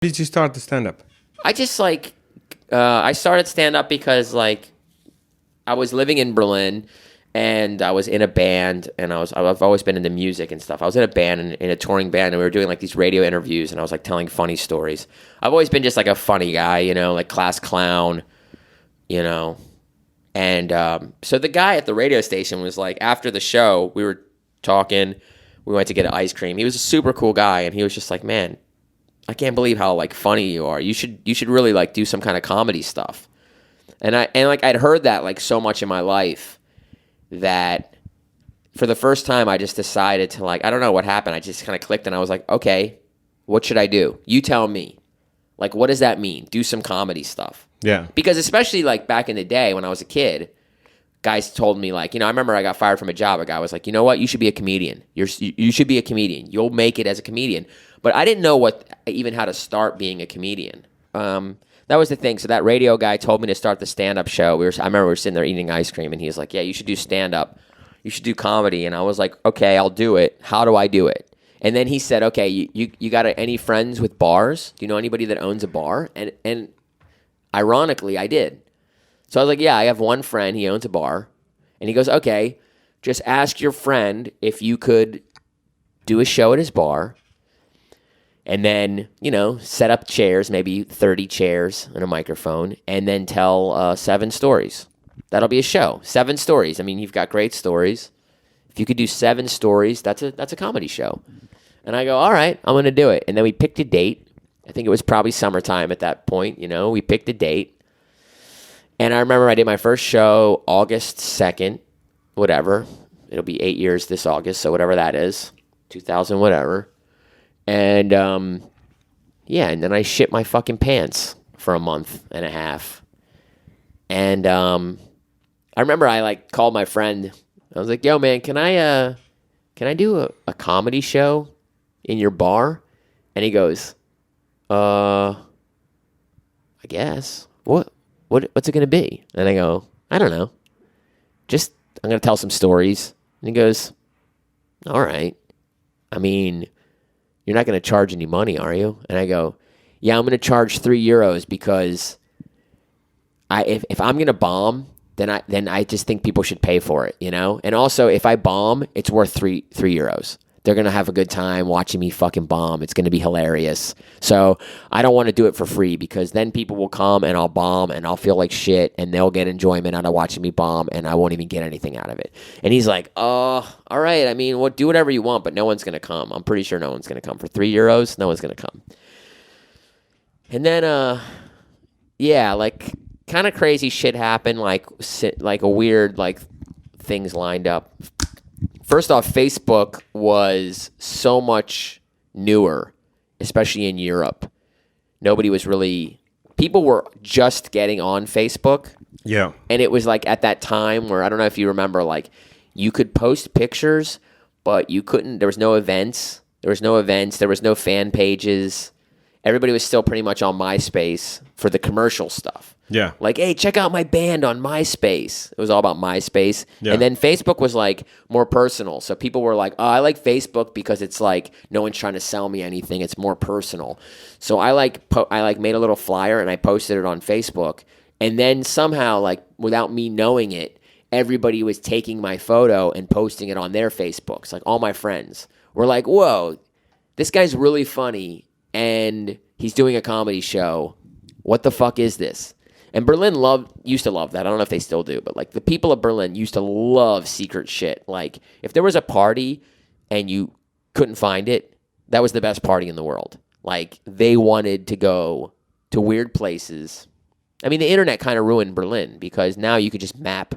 Did you start the stand-up? I just I started stand up because I was living in Berlin and I was in a band and I've always been into music and stuff. I was in a band in a touring band and we were doing these radio interviews and I was telling funny stories. I've always been just a funny guy, class clown, And so the guy at the radio station was after the show, we were talking, we went to get ice cream. He was a super cool guy and he was just man, I can't believe how funny you are. You should really do some kind of comedy stuff. And I'd heard that so much in my life that for the first time I just decided to I don't know what happened. I just kind of clicked and I was okay, what should I do? You tell me. What does that mean? Do some comedy stuff. Yeah. Because especially back in the day when I was a kid, guys told me I remember I got fired from a job. A guy was you know what? You should be a comedian. You should be a comedian. You'll make it as a comedian. But I didn't know even how to start being a comedian. That was the thing. So that radio guy told me to start the stand-up show. I remember we were sitting there eating ice cream, and he was yeah, you should do stand-up. You should do comedy. And I was okay, I'll do it. How do I do it? And then he said, okay, you got any friends with bars? Do you know anybody that owns a bar? And ironically, I did. So I was yeah, I have one friend. He owns a bar. And he goes, okay, just ask your friend if you could do a show at his bar. And then, set up chairs, maybe 30 chairs and a microphone, and then tell 7 stories. That'll be a show. 7 stories. I mean, you've got great stories. If you could do 7 stories, that's a comedy show. And I go, all right, I'm going to do it. And then we picked a date. I think it was probably summertime at that point. We picked a date. And I remember I did my first show August 2nd, whatever. It'll be 8 years this August, so whatever that is, 2000, whatever. And, and then I shit my fucking pants for a month and a half. And I remember I called my friend. I was yo, man, can I do a comedy show in your bar? And he goes, I guess. What's it going to be? And I go, I don't know. I'm going to tell some stories. And he goes, all right. I mean, you're not going to charge any money, are you? And I go, yeah, I'm going to charge €3 because if I'm going to bomb, then I just think people should pay for it, And also, if I bomb, it's worth €3. They're going to have a good time watching me fucking bomb. It's going to be hilarious. So I don't want to do it for free because then people will come and I'll bomb and I'll feel like shit and they'll get enjoyment out of watching me bomb and I won't even get anything out of it. And he's all right. I mean, do whatever you want, but no one's going to come. I'm pretty sure no one's going to come. For €3, no one's going to come. And then, kind of crazy shit happened, a weird, things lined up. First off, Facebook was so much newer, especially in Europe. People were just getting on Facebook. Yeah. And it was at that time where, I don't know if you remember, you could post pictures, but you couldn't, there was no events. There was no fan pages. Everybody was still pretty much on MySpace for the commercial stuff. Yeah. Hey, check out my band on MySpace. It was all about MySpace. Yeah. And then Facebook was more personal. So people were oh, I like Facebook because it's no one's trying to sell me anything. It's more personal. So I made a little flyer and I posted it on Facebook. And then somehow without me knowing it, everybody was taking my photo and posting it on their Facebooks. All my friends were whoa, this guy's really funny and he's doing a comedy show. What the fuck is this? And Berlin used to love that. I don't know if they still do, but the people of Berlin used to love secret shit. If there was a party and you couldn't find it, that was the best party in the world. They wanted to go to weird places. I mean, the internet kind of ruined Berlin because now you could just map.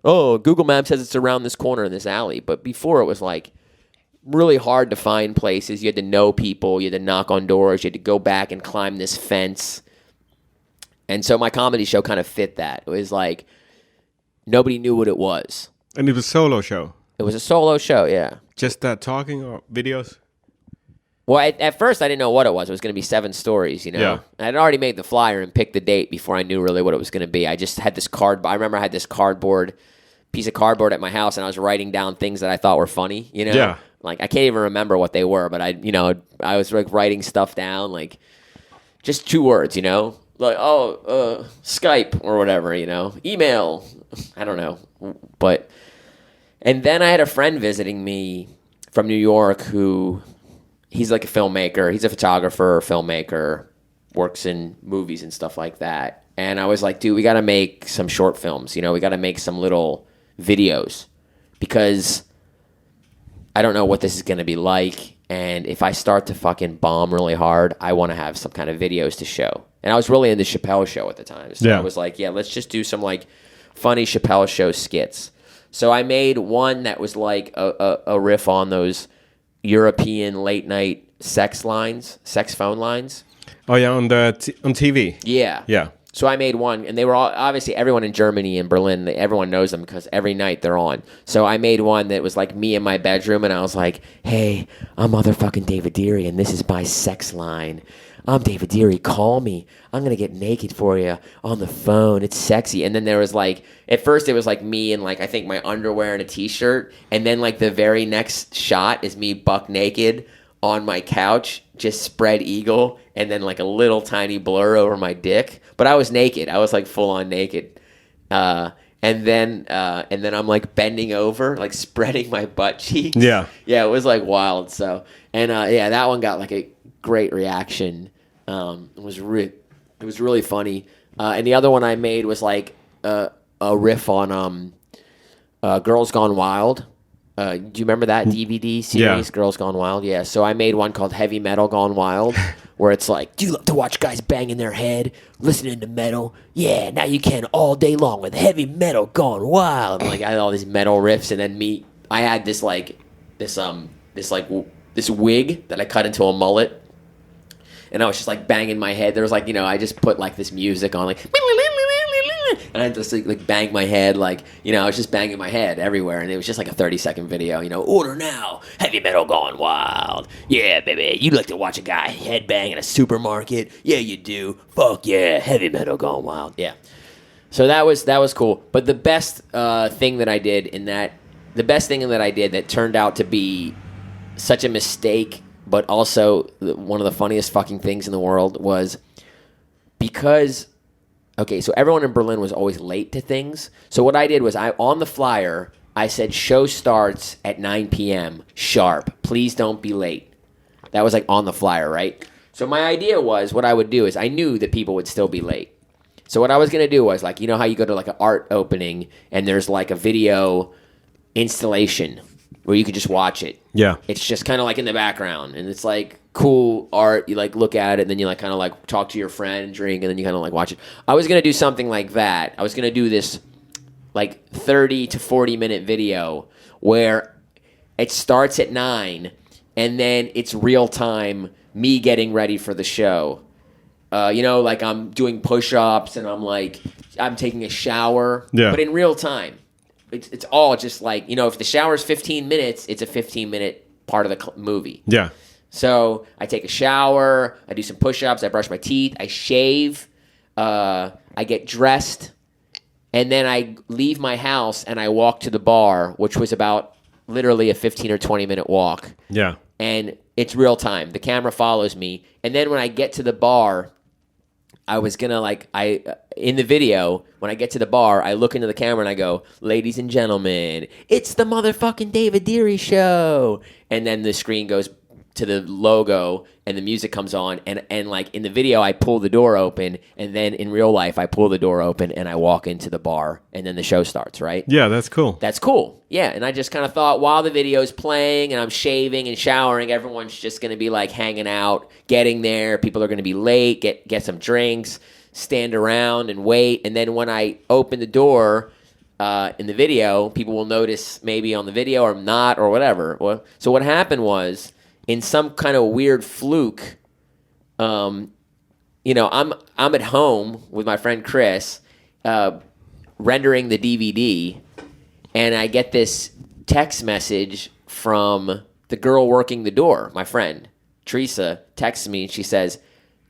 Oh, Google Maps says it's around this corner in this alley. But before it was really hard to find places. You had to know people. You had to knock on doors. You had to go back and climb this fence. And so my comedy show kind of fit that. It was nobody knew what it was. And it was a solo show? It was a solo show, yeah. Just talking or videos? Well, at first I didn't know what it was. It was going to be 7 stories, Yeah. I'd already made the flyer and picked the date before I knew really what it was going to be. I just had this I remember I had this piece of cardboard at my house and I was writing down things that I thought were funny, Yeah. I can't even remember what they were, but I was writing stuff down, just 2 words, like, Skype or whatever, email. I don't know. And then I had a friend visiting me from New York who, he's like a filmmaker. He's a photographer, filmmaker, works in movies and stuff like that. And I was like, dude, we got to make some short films. We got to make some little videos because I don't know what this is going to be like. And if I start to fucking bomb really hard, I want to have some kind of videos to show. And I was really into Chappelle Show at the time. So I was like, yeah, let's just do some like funny Chappelle Show skits. So I made one that was like a riff on those European late night sex phone lines. Oh yeah, on TV. Yeah. Yeah. So I made one, and they were all, obviously everyone in Germany and Berlin, everyone knows them because every night they're on. So I made one that was like me in my bedroom, and I was like, hey, I'm motherfucking David Deery, and this is my sex line. I'm David Deery, call me. I'm going to get naked for you on the phone. It's sexy. And then there was like, at first it was like me in like, I think my underwear and a t-shirt. And then like the very next shot is me buck naked on my couch, just spread eagle, and then like a little tiny blur over my dick. But I was naked. I was like full on naked. And then I'm like bending over, like spreading my butt cheeks. Yeah. Yeah, it was like wild. So, and yeah, that one got like a great reaction. It was really funny. And the other one I made was like a riff on Girls Gone Wild. Do you remember that DVD series, Yeah. Girls Gone Wild? Yeah. So I made one called Heavy Metal Gone Wild, where it's like, do you love to watch guys banging their head, listening to metal? Yeah, now you can all day long with Heavy Metal Gone Wild. And like I had all these metal riffs, and then I had this wig that I cut into a mullet. And I was just like banging my head. There was like, I just put like this music on, like, and I just like bang my head, like, I was just banging my head everywhere. And it was just like a 30-second video, order now, Heavy Metal Gone Wild. Yeah, baby, you like to watch a guy headbang in a supermarket? Yeah, you do. Fuck yeah, Heavy Metal Gone Wild. Yeah. So that was cool. But the best thing that I did that turned out to be such a mistake, but also one of the funniest fucking things in the world was because, okay, so everyone in Berlin was always late to things. So what I did was on the flyer, I said, show starts at 9 p.m. sharp. Please don't be late. That was like on the flyer, right? So my idea was what I would do is I knew that people would still be late. So what I was going to do was like, how you go to like an art opening and there's like a video installation where you could just watch it. Yeah. It's just kind of like in the background, and it's like cool art. You like look at it, and then you like kind of like talk to your friend and drink, and then you kind of like watch it. I was going to do something like that. I was going to do this like 30 to 40 minute video where it starts at 9 and then it's real time me getting ready for the show. Like I'm doing push-ups and I'm taking a shower, but in real time. It's all just like, if the shower's 15 minutes, it's a 15-minute part of the movie. Yeah. So I take a shower, I do some push-ups, I brush my teeth, I shave, I get dressed, and then I leave my house and I walk to the bar, which was about literally a 15 or 20-minute walk. Yeah. And it's real time. The camera follows me. And then when I get to the bar, I was going to in the video, when I get to the bar, I look into the camera and I go, ladies and gentlemen, it's the motherfucking David Deery show. And then the screen goes to the logo and the music comes on. And like in the video, I pull the door open. And then in real life, I pull the door open and I walk into the bar. And then the show starts, right? Yeah, that's cool. That's cool. Yeah. And I just kind of thought while the video's playing and I'm shaving and showering, everyone's just going to be like hanging out, getting there. People are going to be late, get some drinks, stand around and wait. And then when I open the door in the video, people will notice maybe on the video or not or whatever. So what happened was, in some kind of weird fluke, I'm at home with my friend Chris, rendering the DVD, and I get this text message from the girl working the door, my friend Teresa, texts me and she says,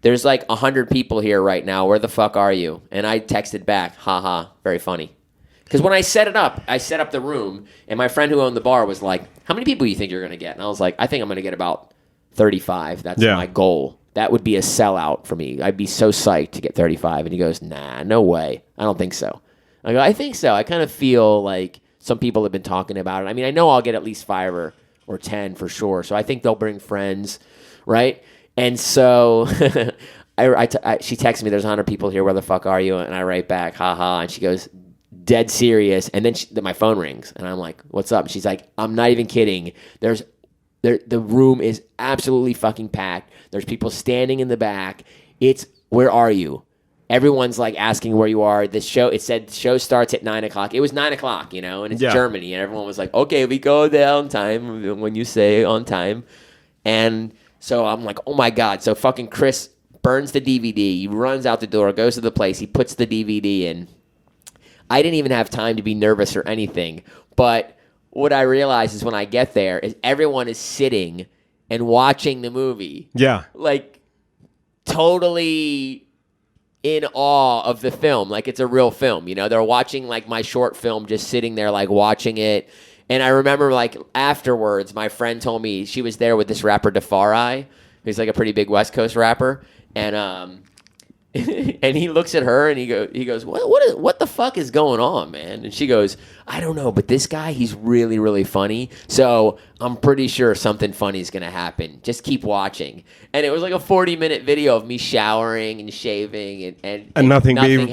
"There's like 100 people here right now. Where the fuck are you?" And I texted back, "Haha, very funny." Because when I set up the room, and my friend who owned the bar was like, "How many people do you think you're going to get?" And I was like, "I think I'm going to get about 35. That's my goal. that would be a sellout for me. I'd be so psyched to get 35. And he goes, nah, no way. I don't think so. I go, I think so. I kind of feel like some people have been talking about it. I mean, I know I'll get at least 5 or 10 for sure. So I think they'll bring friends, right? And so she texts me, there's 100 people here. Where the fuck are you? And I write back, haha. And she goes, dead serious. And then my phone rings. And I'm like, what's up? And she's like, I'm not even kidding. The room is absolutely fucking packed. There's people standing in the back. Where are you? Everyone's like asking where you are. It said the show starts at 9 o'clock. It was 9 o'clock, and it's Germany. And everyone was like, okay, we go there on time when you say on time. And so I'm like, oh my God. So fucking Chris burns the DVD. He runs out the door, goes to the place. He puts the DVD in. I didn't even have time to be nervous or anything. But what I realize is when I get there is everyone is sitting and watching the movie. Yeah. Like totally in awe of the film. Like it's a real film, They're watching like my short film, just sitting there like watching it. And I remember like afterwards, my friend told me she was there with this rapper Defari, who's like a pretty big West Coast rapper. And and he looks at her and he goes, what the fuck is going on, man? And she goes, I don't know, but this guy, he's really, really funny. So I'm pretty sure something funny is going to happen. Just keep watching. And it was like a 40-minute video of me showering and shaving and nothing happened.